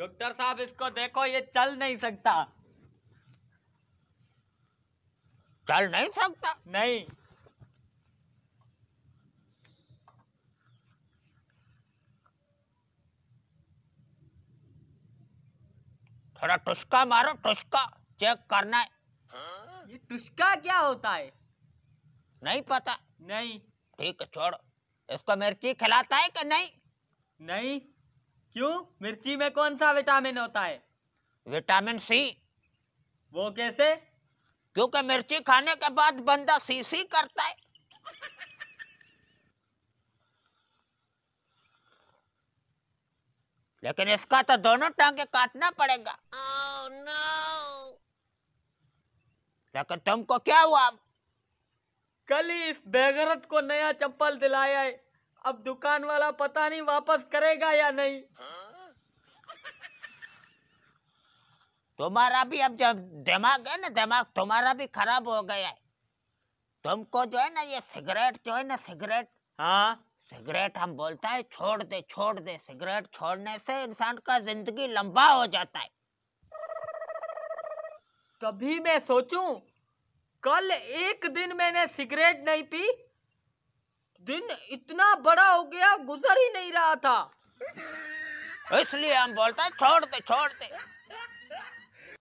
Doctor साहब इसको देखो, ये चल नहीं सकता। चल नहीं सकता? नहीं। थोड़ा टुस्का मारो, टुस्का चेक करना है। ये टुस्का क्या होता है? नहीं पता? नहीं। ठीक है छोड़। इसको मिर्ची खिलाता है कि नहीं? नहीं। क्यों? मिर्ची में कौन सा विटामिन होता है? Vitamin C. वो कैसे? क्योंकि मिर्ची खाने के बाद बंदा सी करता है। लेकिन इसका तो दोनों टांगे काटना पड़ेगा। Oh no! लेकिन तुमको क्या हुआ? कल ही इस बेगरत को नया चप्पल दिलाया है, अब दुकान वाला पता नहीं वापस करेगा या नहीं। तुम्हारा भी अब जब दिमाग है ना, दिमाग तुम्हारा भी खराब हो गया है। तुमको जो है ना ये सिगरेट जो है ना, सिगरेट, हाँ, सिगरेट हम बोलता है छोड़ दे छोड़ दे। सिगरेट छोड़ने से इंसान का जिंदगी लंबा हो जाता है। तभी मैं सोचूं, कल एक दिन मैंने सिगरेट नहीं पी, दिन इतना बड़ा हो गया गुजर ही नहीं रहा था। इसलिए हम बोलते हैं छोड़ दे छोड़ दे।